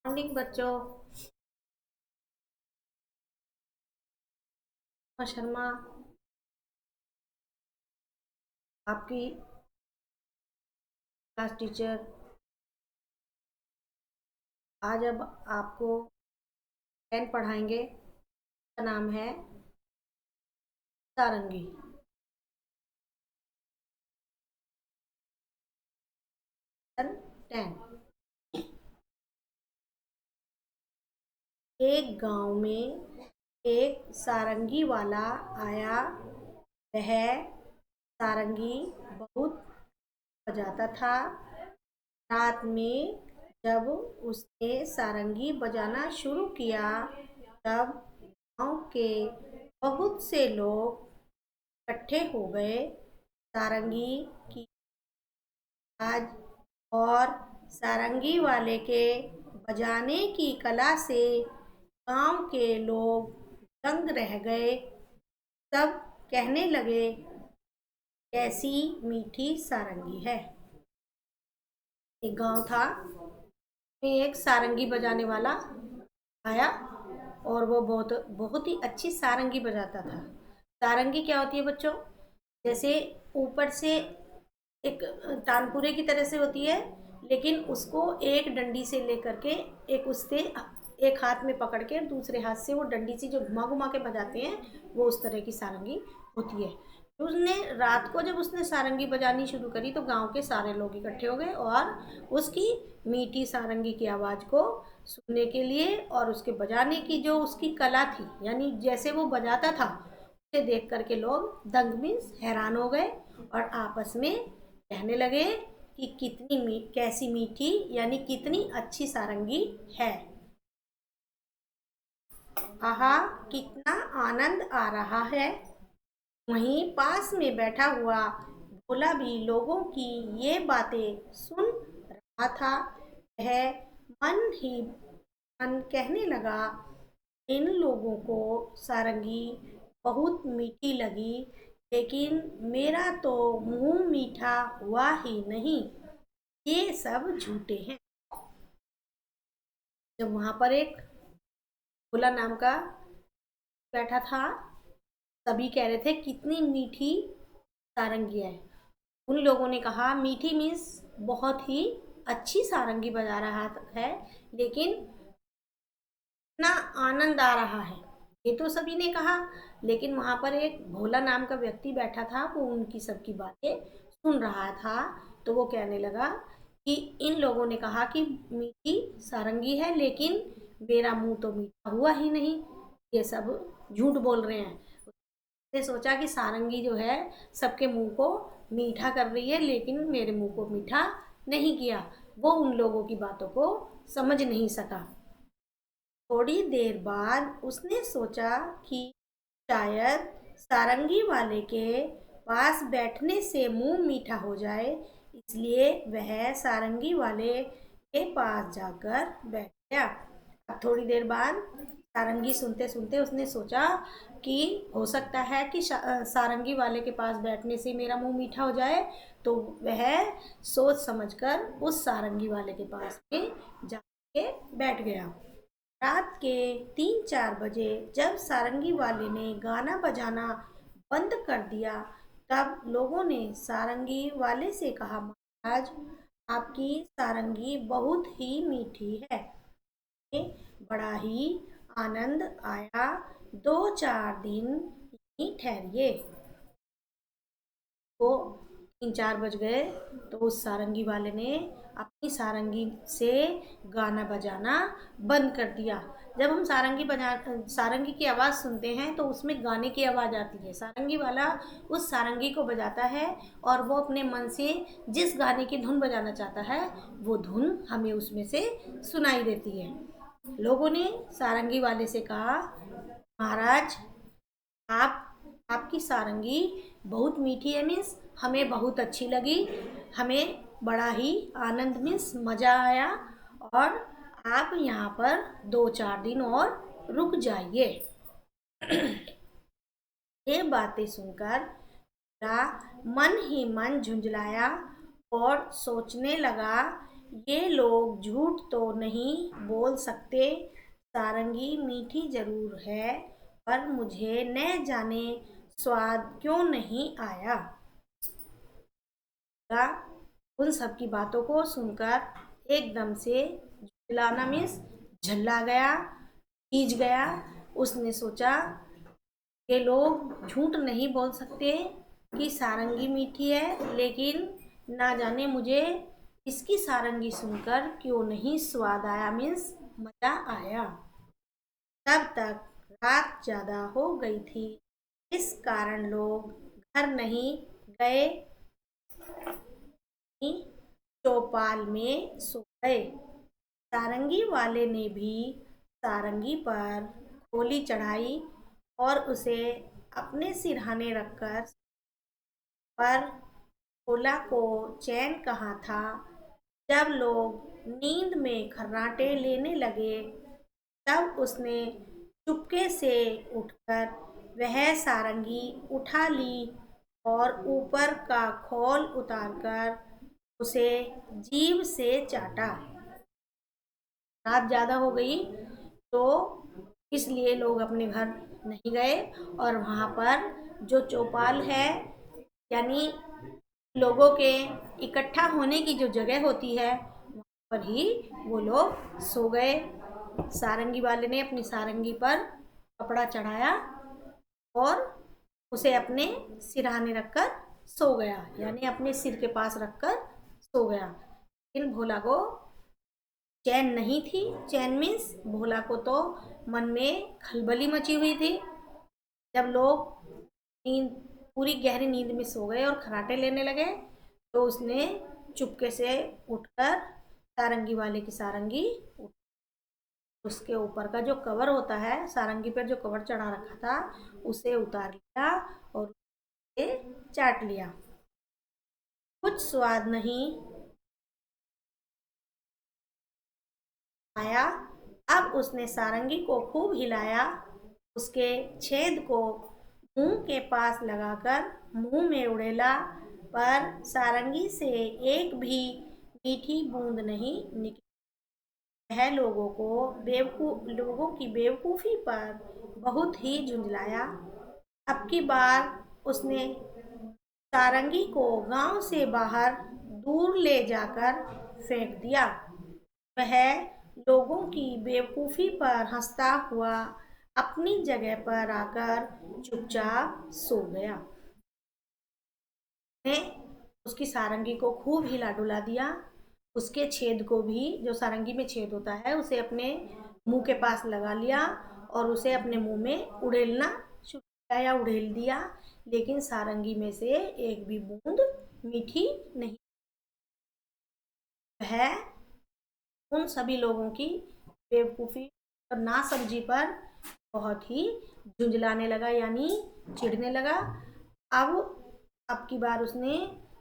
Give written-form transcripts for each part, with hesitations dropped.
Morning बच्चों। शर्मा आपकी class teacher. आज अब आपको 10 पढ़ाएंगे। का नाम है सारंगी। 10। एक गांव में एक सारंगी वाला आया। वह सारंगी बहुत बजाता था। रात में जब उसने सारंगी बजाना शुरू किया तब गांव के बहुत से लोग इकट्ठे हो गए। सारंगी की आवाज और सारंगी वाले के बजाने की कला से गांव के लोग दंग रह गए। सब कहने लगे, कैसी मीठी सारंगी है। एक गांव था, में एक सारंगी बजाने वाला आया और वो बहुत बहुत ही अच्छी सारंगी बजाता था। सारंगी क्या होती है बच्चों? जैसे ऊपर से एक तानपुरे की तरह से होती है, लेकिन उसको एक डंडी से लेकर के एक उससे एक हाथ में पकड़ के दूसरे हाथ से वो डंडी से जो घुमा घुमा के बजाते हैं, वो उस तरह की सारंगी होती है। उसने रात को जब उसने सारंगी बजानी शुरू करी तो गांव के सारे लोग इकट्ठे हो गए और उसकी मीठी सारंगी की आवाज़ को सुनने के लिए और उसके बजाने की जो उसकी कला थी, यानी जैसे वो बजाता था, उसे देख करके लोग दंग मीन्स हैरान हो गए और आपस में कहने लगे कि कैसी मीठी यानी कितनी अच्छी सारंगी है। आहा, कितना आनंद आ रहा है। वहीं पास में बैठा हुआ भोला भी लोगों की ये बातें सुन रहा था। वह मन ही मन कहने लगा, इन लोगों को सारंगी बहुत मीठी लगी, लेकिन मेरा तो मुंह मीठा हुआ ही नहीं। ये सब झूठे हैं। जब वहां पर एक भोला नाम का बैठा था, सभी कह रहे थे कितनी मीठी सारंगी है। उन लोगों ने कहा मीठी मीन्स बहुत ही अच्छी सारंगी बजा रहा है, लेकिन इतना आनंद आ रहा है, ये तो सभी ने कहा। लेकिन वहां पर एक भोला नाम का व्यक्ति बैठा था, वो उनकी सबकी बातें सुन रहा था। तो वो कहने लगा कि इन लोगों ने कहा कि मीठी सारंगी है, लेकिन मेरा मुंह तो मीठा हुआ ही नहीं, ये सब झूठ बोल रहे हैं। उसने सोचा कि सारंगी जो है सबके मुंह को मीठा कर रही है, लेकिन मेरे मुंह को मीठा नहीं किया। वो उन लोगों की बातों को समझ नहीं सका। थोड़ी देर बाद उसने सोचा कि शायद सारंगी वाले के पास बैठने से मुंह मीठा हो जाए, इसलिए वह सारंगी वाले के पास जाकर बैठ गया। अब थोड़ी देर बाद सारंगी सुनते सुनते उसने सोचा कि हो सकता है कि सारंगी वाले के पास बैठने से मेरा मुंह मीठा हो जाए। तो वह सोच समझकर उस सारंगी वाले के पास में जाके बैठ गया। रात के 3-4 बजे जब सारंगी वाले ने गाना बजाना बंद कर दिया, तब लोगों ने सारंगी वाले से कहा, महाराज, आपकी सारंगी बहुत ही मीठी है, बड़ा ही आनंद आया। 2-4 दिन यहीं ठहरिए। तो 3-4 बज गए तो उस सारंगी वाले ने अपनी सारंगी से गाना बजाना बंद कर दिया। जब हम सारंगी की आवाज़ सुनते हैं तो उसमें गाने की आवाज़ आती है। सारंगी वाला उस सारंगी को बजाता है और वो अपने मन से जिस गाने की धुन बजाना चाहता है, वो धुन हमें उसमें से सुनाई देती है। लोगों ने सारंगी वाले से कहा, महाराज, आप आपकी सारंगी बहुत मीठी है, मीन्स हमें बहुत अच्छी लगी, हमें बड़ा ही आनंद मीन्स मज़ा आया, और आप यहाँ पर 2-4 दिन और रुक जाइए। ये बातें सुनकर मन ही मन झुंझलाया और सोचने लगा ये लोग झूठ तो नहीं बोल सकते, सारंगी मीठी जरूर है, पर मुझे न जाने स्वाद क्यों नहीं आया। उन सब की बातों को सुनकर एकदम से झुलाना मीन्स झल्ला गया, खींच गया। उसने सोचा ये लोग झूठ नहीं बोल सकते कि सारंगी मीठी है, लेकिन ना जाने मुझे इसकी सारंगी सुनकर क्यों नहीं स्वाद आया मीन्स मजा आया। तब तक रात ज्यादा हो गई थी, इस कारण लोग घर नहीं गए, चौपाल में सो गए। सारंगी वाले ने भी सारंगी पर खोली चढ़ाई और उसे अपने सिरहाने रखकर, पर भोला को चैन कहाँ था। जब लोग नींद में खर्राटे लेने लगे, तब उसने चुपके से उठकर वह सारंगी उठा ली और ऊपर का खोल उतारकर उसे जीभ से चाटा। रात ज़्यादा हो गई तो इसलिए लोग अपने घर नहीं गए और वहाँ पर जो चौपाल है यानी लोगों के इकट्ठा होने की जो जगह होती है वहाँ पर ही वो लोग सो गए। सारंगी वाले ने अपनी सारंगी पर कपड़ा चढ़ाया और उसे अपने सिरहाने रखकर सो गया, यानी अपने सिर के पास रखकर सो गया। लेकिन भोला को चैन नहीं थी। चैन मीन्स भोला को तो मन में खलबली मची हुई थी। जब लोग नींद पूरी गहरी नींद में सो गए और खराटे लेने लगे तो उसने चुपके से उठकर सारंगी वाले की सारंगी उसके ऊपर का जो कवर होता है, सारंगी पर जो कवर चढ़ा रखा था उसे उतार लिया और उसे चाट लिया। कुछ स्वाद नहीं आया। अब उसने सारंगी को खूब हिलाया, उसके छेद को मुंह के पास लगाकर मुंह में उड़ेला, पर सारंगी से एक भी मीठी बूंद नहीं निकली। वह लोगों की बेवकूफ़ी पर बहुत ही झुंझलाया। अब की बार उसने सारंगी को गांव से बाहर दूर ले जाकर फेंक दिया। वह लोगों की बेवकूफ़ी पर हंसता हुआ अपनी जगह पर आकर चुपचाप सो गया। ने उसकी सारंगी को खूब हिला डुला दिया, उसके छेद को भी, जो सारंगी में छेद होता है उसे अपने मुंह के पास लगा लिया और उसे अपने मुंह में उड़ेलना शुरू किया या उड़ेल दिया, लेकिन सारंगी में से एक भी बूंद मीठी नहीं। वह उन सभी लोगों की बेवकूफ़ी और नासमझी पर बहुत ही झुंझलाने लगा, यानी चिढ़ने लगा। अब की बार उसने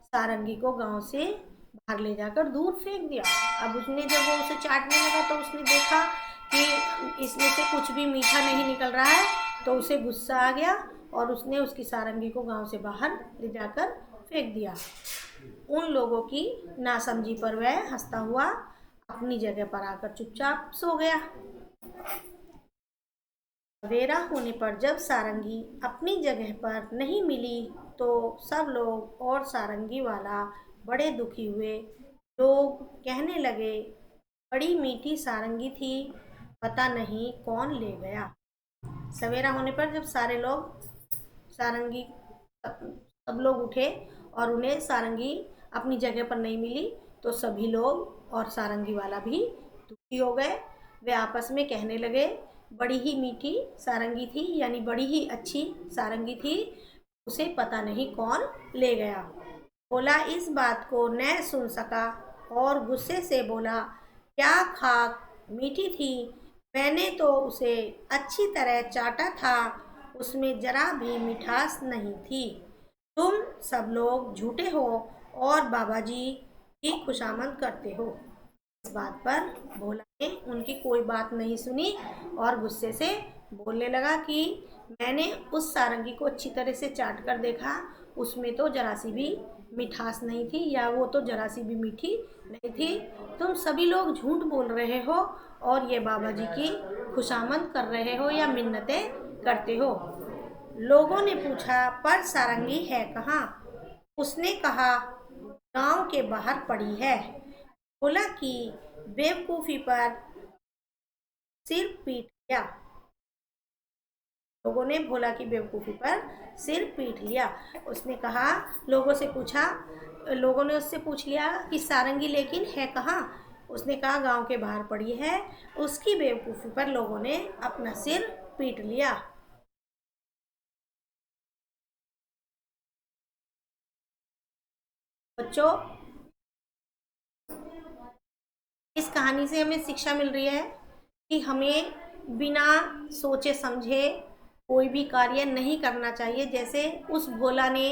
सारंगी को गांव से बाहर ले जाकर दूर फेंक दिया। अब उसने जब वो उसे चाटने लगा तो उसने देखा कि इसमें से कुछ भी मीठा नहीं निकल रहा है, तो उसे गुस्सा आ गया और उसने उसकी सारंगी को गांव से बाहर ले जाकर फेंक दिया। उन लोगों की नासमझी पर वह हंसता हुआ अपनी जगह पर आकर चुपचाप सो गया। सवेरा होने पर जब सारंगी अपनी जगह पर नहीं मिली तो सब लोग और सारंगी वाला बड़े दुखी हुए। लोग कहने लगे बड़ी मीठी सारंगी थी, पता नहीं कौन ले गया। सवेरा होने पर जब सारे लोग सारंगी सब लोग उठे और उन्हें सारंगी अपनी जगह पर नहीं मिली तो सभी लोग और सारंगी वाला भी दुखी हो गए। वे आपस में कहने लगे बड़ी ही मीठी सारंगी थी, यानी बड़ी ही अच्छी सारंगी थी, उसे पता नहीं कौन ले गया। भोला इस बात को न सुन सका और गुस्से से बोला, क्या खाक मीठी थी, मैंने तो उसे अच्छी तरह चाटा था, उसमें जरा भी मिठास नहीं थी। तुम सब लोग झूठे हो और बाबा जी की खुशामद करते हो। इस बात पर भोला ने उनकी कोई बात नहीं सुनी और गुस्से से बोलने लगा कि मैंने उस सारंगी को अच्छी तरह से चाट कर देखा, उसमें तो जरा सी भी मिठास नहीं थी, या वो तो जरा सी भी मीठी नहीं थी। तुम सभी लोग झूठ बोल रहे हो और ये बाबा जी की खुशामद कर रहे हो या मिन्नतें करते हो। लोगों ने पूछा, पर सारंगी है कहाँ? उसने कहा, गांव के बाहर पड़ी है। बोला कि बेवकूफी पर सिर पीट लिया। लोगों ने भोला की बेवकूफ़ी पर सिर पीट लिया। उसने कहा, लोगों ने उससे पूछ लिया कि सारंगी लेकिन है कहाँ? उसने कहा गांव के बाहर पड़ी है। उसकी बेवकूफ़ी पर लोगों ने अपना सिर पीट लिया। बच्चों, इस कहानी से हमें शिक्षा मिल रही है कि हमें बिना सोचे समझे कोई भी कार्य नहीं करना चाहिए। जैसे उस भोला ने,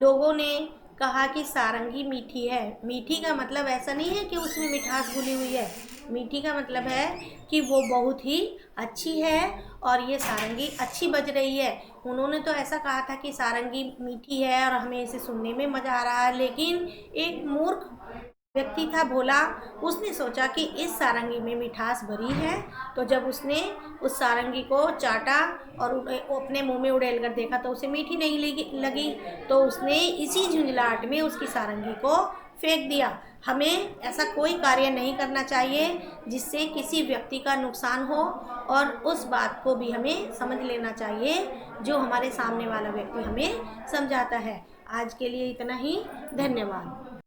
लोगों ने कहा कि सारंगी मीठी है। मीठी का मतलब ऐसा नहीं है कि उसमें मिठास घुली हुई है। मीठी का मतलब है कि वो बहुत ही अच्छी है और ये सारंगी अच्छी बज रही है। उन्होंने तो ऐसा कहा था कि सारंगी मीठी है और हमें इसे सुनने में मज़ा आ रहा है, लेकिन एक मूर्ख व्यक्ति था भोला, उसने सोचा कि इस सारंगी में मिठास भरी है। तो जब उसने उस सारंगी को चाटा और अपने मुंह में उड़ेल कर देखा तो उसे मीठी नहीं लगी, तो उसने इसी झुंझलाहट में उसकी सारंगी को फेंक दिया। हमें ऐसा कोई कार्य नहीं करना चाहिए जिससे किसी व्यक्ति का नुकसान हो, और उस बात को भी हमें समझ लेना चाहिए जो हमारे सामने वाला व्यक्ति हमें समझाता है। आज के लिए इतना ही। धन्यवाद।